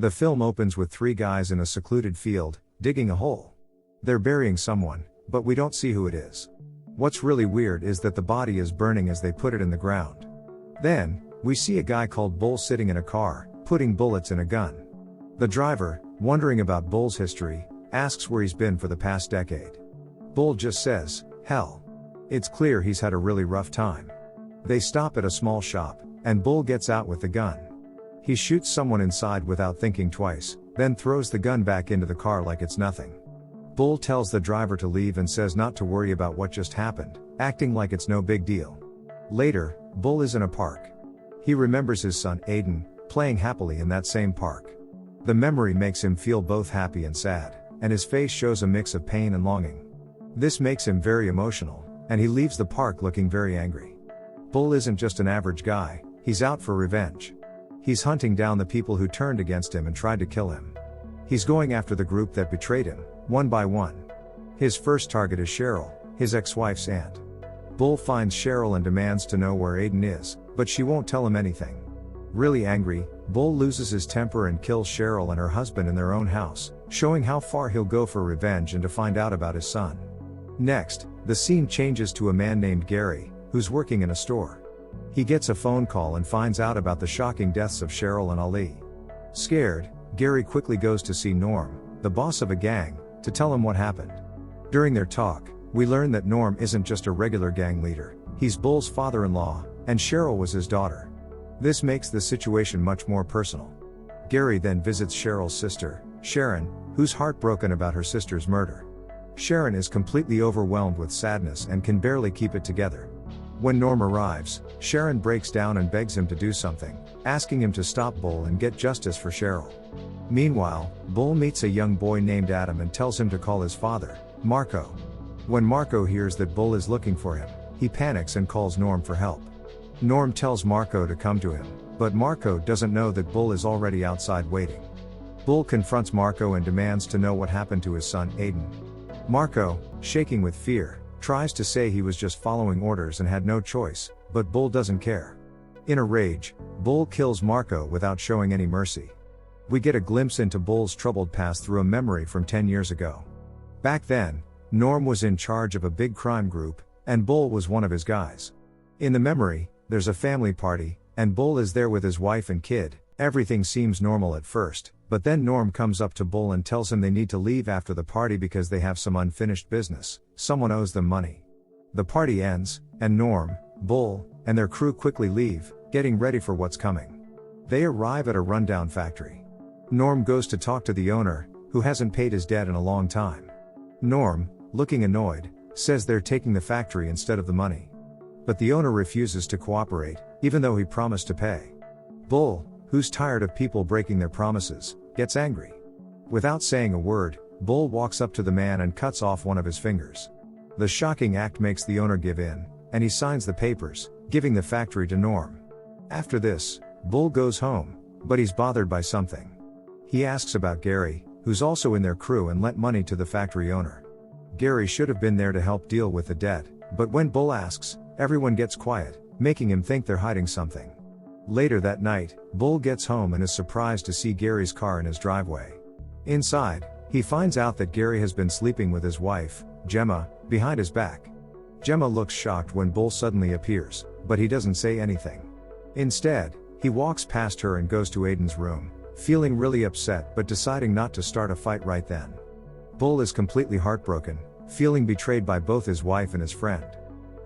The film opens with three guys in a secluded field, digging a hole. They're burying someone, but we don't see who it is. What's really weird is that the body is burning as they put it in the ground. Then, we see a guy called Bull sitting in a car, putting bullets in a gun. The driver, wondering about Bull's history, asks where he's been for the past decade. Bull just says, "Hell." It's clear he's had a really rough time. They stop at a small shop, and Bull gets out with the gun. He shoots someone inside without thinking twice, then throws the gun back into the car like it's nothing. Bull tells the driver to leave and says not to worry about what just happened, acting like it's no big deal. Later, Bull is in a park. He remembers his son, Aiden, playing happily in that same park. The memory makes him feel both happy and sad, and his face shows a mix of pain and longing. This makes him very emotional, and he leaves the park looking very angry. Bull isn't just an average guy, he's out for revenge. He's hunting down the people who turned against him and tried to kill him. He's going after the group that betrayed him, one by one. His first target is Cheryl, his ex-wife's aunt. Bull finds Cheryl and demands to know where Aiden is, but she won't tell him anything. Really angry, Bull loses his temper and kills Cheryl and her husband in their own house, showing how far he'll go for revenge and to find out about his son. Next, the scene changes to a man named Gary, who's working in a store. He gets a phone call and finds out about the shocking deaths of Cheryl and Ali. Scared, Gary quickly goes to see Norm, the boss of a gang, to tell him what happened. During their talk, we learn that Norm isn't just a regular gang leader, he's Bull's father-in-law, and Cheryl was his daughter. This makes the situation much more personal. Gary then visits Cheryl's sister, Sharon, who's heartbroken about her sister's murder. Sharon is completely overwhelmed with sadness and can barely keep it together. When Norm arrives, Sharon breaks down and begs him to do something, asking him to stop Bull and get justice for Cheryl. Meanwhile, Bull meets a young boy named Adam and tells him to call his father, Marco. When Marco hears that Bull is looking for him, he panics and calls Norm for help. Norm tells Marco to come to him, but Marco doesn't know that Bull is already outside waiting. Bull confronts Marco and demands to know what happened to his son, Aiden. Marco, shaking with fear, tries to say he was just following orders and had no choice, but Bull doesn't care. In a rage, Bull kills Marco without showing any mercy. We get a glimpse into Bull's troubled past through a memory from 10 years ago. Back then, Norm was in charge of a big crime group, and Bull was one of his guys. In the memory, there's a family party, and Bull is there with his wife and kid. Everything seems normal at first, but then Norm comes up to Bull and tells him they need to leave after the party because they have some unfinished business, someone owes them money. The party ends, and Norm, Bull, and their crew quickly leave, getting ready for what's coming. They arrive at a rundown factory. Norm goes to talk to the owner, who hasn't paid his debt in a long time. Norm, looking annoyed, says they're taking the factory instead of the money. But the owner refuses to cooperate, even though he promised to pay. Bull, who's tired of people breaking their promises, gets angry. Without saying a word, Bull walks up to the man and cuts off one of his fingers. The shocking act makes the owner give in, and he signs the papers, giving the factory to Norm. After this, Bull goes home, but he's bothered by something. He asks about Gary, who's also in their crew and lent money to the factory owner. Gary should have been there to help deal with the debt, but when Bull asks, everyone gets quiet, making him think they're hiding something. Later that night, Bull gets home and is surprised to see Gary's car in his driveway. Inside, he finds out that Gary has been sleeping with his wife, Gemma, behind his back. Gemma looks shocked when Bull suddenly appears, but he doesn't say anything. Instead, he walks past her and goes to Aiden's room, feeling really upset but deciding not to start a fight right then. Bull is completely heartbroken, feeling betrayed by both his wife and his friend.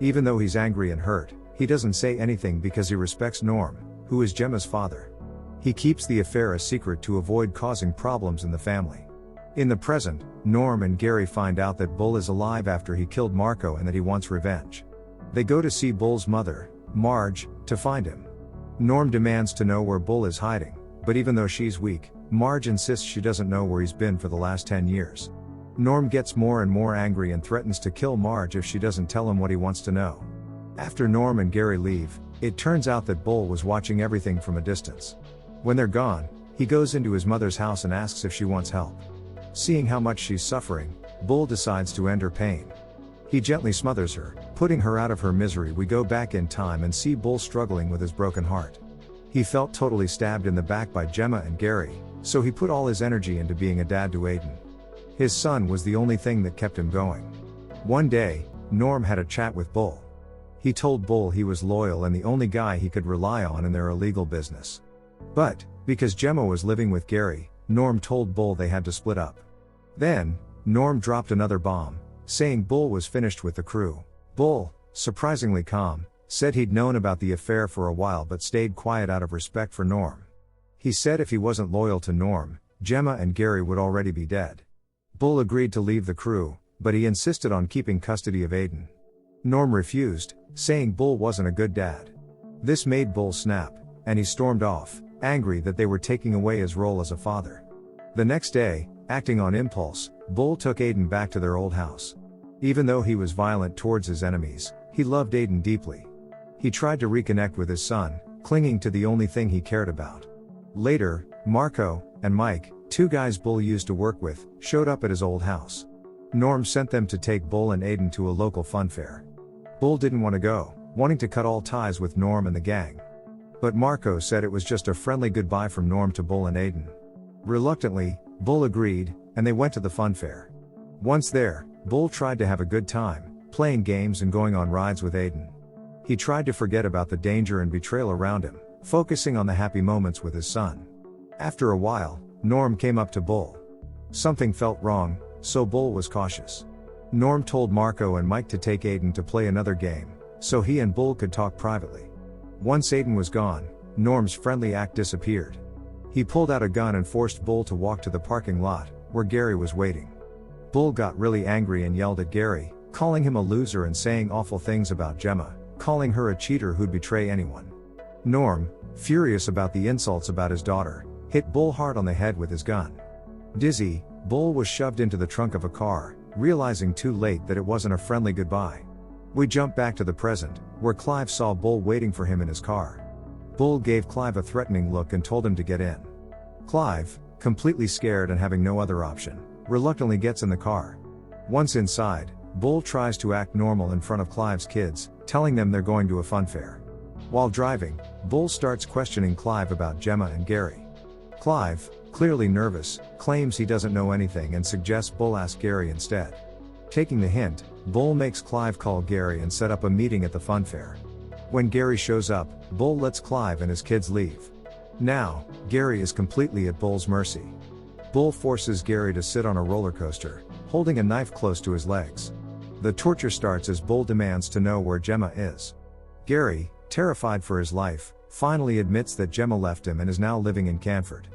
Even though he's angry and hurt, he doesn't say anything because he respects Norm, who is Gemma's father. He keeps the affair a secret to avoid causing problems in the family. In the present, Norm and Gary find out that Bull is alive after he killed Marco and that he wants revenge. They go to see Bull's mother, Marge, to find him. Norm demands to know where Bull is hiding, but even though she's weak, Marge insists she doesn't know where he's been for the last 10 years. Norm gets more and more angry and threatens to kill Marge if she doesn't tell him what he wants to know. After Norm and Gary leave, it turns out that Bull was watching everything from a distance. When they're gone, he goes into his mother's house and asks if she wants help. Seeing how much she's suffering, Bull decides to end her pain. He gently smothers her, putting her out of her misery. We go back in time and see Bull struggling with his broken heart. He felt totally stabbed in the back by Gemma and Gary, so he put all his energy into being a dad to Aiden. His son was the only thing that kept him going. One day, Norm had a chat with Bull. He told Bull he was loyal and the only guy he could rely on in their illegal business. But, because Gemma was living with Gary, Norm told Bull they had to split up. Then, Norm dropped another bomb, saying Bull was finished with the crew. Bull, surprisingly calm, said he'd known about the affair for a while but stayed quiet out of respect for Norm. He said if he wasn't loyal to Norm, Gemma and Gary would already be dead. Bull agreed to leave the crew, but he insisted on keeping custody of Aiden. Norm refused, saying Bull wasn't a good dad. This made Bull snap, and he stormed off, angry that they were taking away his role as a father. The next day, acting on impulse, Bull took Aiden back to their old house. Even though he was violent towards his enemies, he loved Aiden deeply. He tried to reconnect with his son, clinging to the only thing he cared about. Later, Marco and Mike, two guys Bull used to work with, showed up at his old house. Norm sent them to take Bull and Aiden to a local fun fair. Bull didn't want to go, wanting to cut all ties with Norm and the gang. But Marco said it was just a friendly goodbye from Norm to Bull and Aiden. Reluctantly, Bull agreed, and they went to the fun fair. Once there, Bull tried to have a good time, playing games and going on rides with Aiden. He tried to forget about the danger and betrayal around him, focusing on the happy moments with his son. After a while, Norm came up to Bull. Something felt wrong, so Bull was cautious. Norm told Marco and Mike to take Aiden to play another game, so he and Bull could talk privately. Once Aiden was gone, Norm's friendly act disappeared. He pulled out a gun and forced Bull to walk to the parking lot, where Gary was waiting. Bull got really angry and yelled at Gary, calling him a loser and saying awful things about Gemma, calling her a cheater who'd betray anyone. Norm, furious about the insults about his daughter, hit Bull hard on the head with his gun. Dizzy, Bull was shoved into the trunk of a car, realizing too late that it wasn't a friendly goodbye. We jump back to the present, where Clive saw Bull waiting for him in his car. Bull gave Clive a threatening look and told him to get in. Clive, completely scared and having no other option, reluctantly gets in the car. Once inside, Bull tries to act normal in front of Clive's kids, telling them they're going to a fun fair. While driving, Bull starts questioning Clive about Gemma and Gary. Clive, clearly nervous, claims he doesn't know anything and suggests Bull ask Gary instead. Taking the hint, Bull makes Clive call Gary and set up a meeting at the fun fair. When Gary shows up, Bull lets Clive and his kids leave. Now, Gary is completely at Bull's mercy. Bull forces Gary to sit on a roller coaster, holding a knife close to his legs. The torture starts as Bull demands to know where Gemma is. Gary, terrified for his life, finally admits that Gemma left him and is now living in Canford.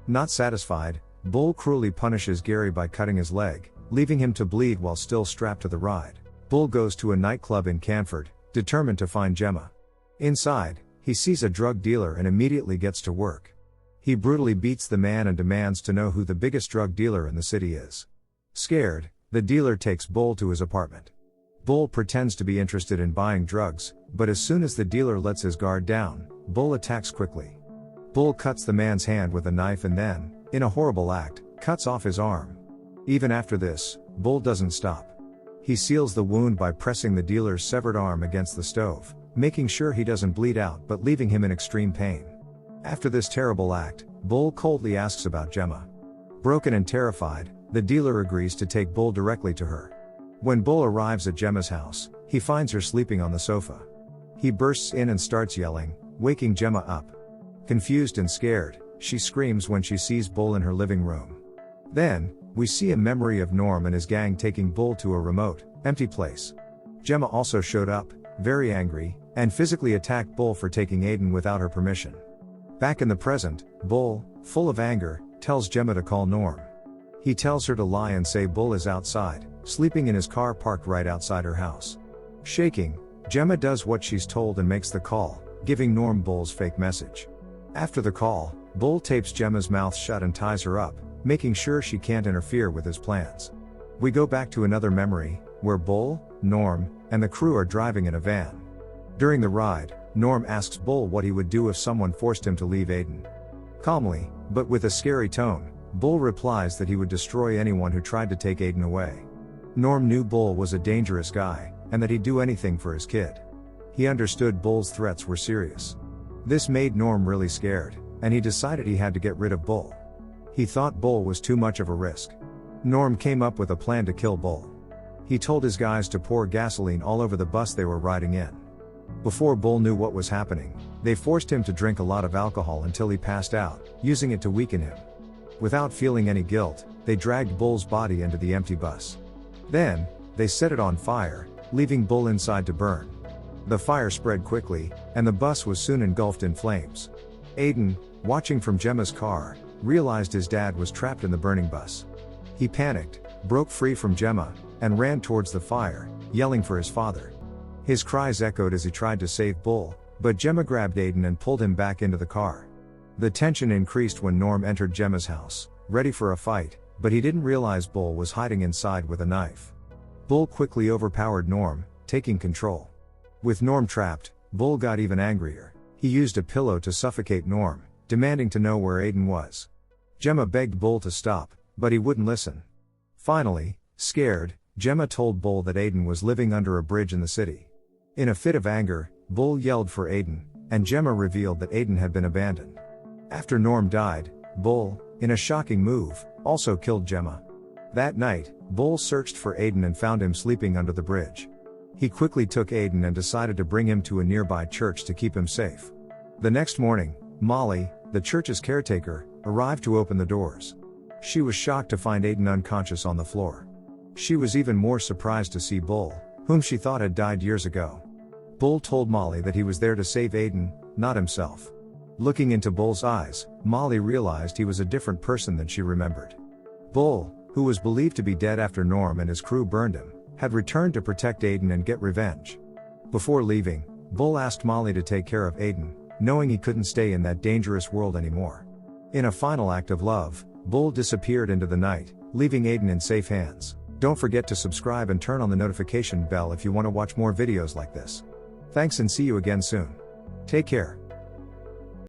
Not satisfied, Bull cruelly punishes Gary by cutting his leg, leaving him to bleed while still strapped to the ride. Bull goes to a nightclub in Canford, determined to find Gemma. Inside, he sees a drug dealer and immediately gets to work. He brutally beats the man and demands to know who the biggest drug dealer in the city is. Scared, the dealer takes Bull to his apartment. Bull pretends to be interested in buying drugs, but as soon as the dealer lets his guard down, Bull attacks quickly. Bull cuts the man's hand with a knife and then, in a horrible act, cuts off his arm. Even after this, Bull doesn't stop. He seals the wound by pressing the dealer's severed arm against the stove, making sure he doesn't bleed out but leaving him in extreme pain. After this terrible act, Bull coldly asks about Gemma. Broken and terrified, the dealer agrees to take Bull directly to her. When Bull arrives at Gemma's house, he finds her sleeping on the sofa. He bursts in and starts yelling, waking Gemma up. Confused and scared, she screams when she sees Bull in her living room. Then, we see a memory of Norm and his gang taking Bull to a remote, empty place. Gemma also showed up, very angry, and physically attacked Bull for taking Aiden without her permission. Back in the present, Bull, full of anger, tells Gemma to call Norm. He tells her to lie and say Bull is outside, sleeping in his car parked right outside her house. Shaking, Gemma does what she's told and makes the call, giving Norm Bull's fake message. After the call, Bull tapes Gemma's mouth shut and ties her up, making sure she can't interfere with his plans. We go back to another memory, where Bull, Norm, and the crew are driving in a van. During the ride, Norm asks Bull what he would do if someone forced him to leave Aiden. Calmly, but with a scary tone, Bull replies that he would destroy anyone who tried to take Aiden away. Norm knew Bull was a dangerous guy, and that he'd do anything for his kid. He understood Bull's threats were serious. This made Norm really scared, and he decided he had to get rid of Bull. He thought Bull was too much of a risk. Norm came up with a plan to kill Bull. He told his guys to pour gasoline all over the bus they were riding in. Before Bull knew what was happening, they forced him to drink a lot of alcohol until he passed out, using it to weaken him. Without feeling any guilt, they dragged Bull's body into the empty bus. Then, they set it on fire, leaving Bull inside to burn. The fire spread quickly, and the bus was soon engulfed in flames. Aiden, watching from Gemma's car, realized his dad was trapped in the burning bus. He panicked, broke free from Gemma, and ran towards the fire, yelling for his father. His cries echoed as he tried to save Bull, but Gemma grabbed Aiden and pulled him back into the car. The tension increased when Norm entered Gemma's house, ready for a fight, but he didn't realize Bull was hiding inside with a knife. Bull quickly overpowered Norm, taking control. With Norm trapped, Bull got even angrier. He used a pillow to suffocate Norm, demanding to know where Aiden was. Gemma begged Bull to stop, but he wouldn't listen. Finally, scared, Gemma told Bull that Aiden was living under a bridge in the city. In a fit of anger, Bull yelled for Aiden, and Gemma revealed that Aiden had been abandoned. After Norm died, Bull, in a shocking move, also killed Gemma. That night, Bull searched for Aiden and found him sleeping under the bridge. He quickly took Aiden and decided to bring him to a nearby church to keep him safe. The next morning, Molly, the church's caretaker, arrived to open the doors. She was shocked to find Aiden unconscious on the floor. She was even more surprised to see Bull, whom she thought had died years ago. Bull told Molly that he was there to save Aiden, not himself. Looking into Bull's eyes, Molly realized he was a different person than she remembered. Bull, who was believed to be dead after Norm and his crew burned him, had returned to protect Aiden and get revenge. Before leaving, Bull asked Molly to take care of Aiden, knowing he couldn't stay in that dangerous world anymore. In a final act of love, Bull disappeared into the night, leaving Aiden in safe hands. Don't forget to subscribe and turn on the notification bell if you want to watch more videos like this. Thanks and see you again soon. Take care.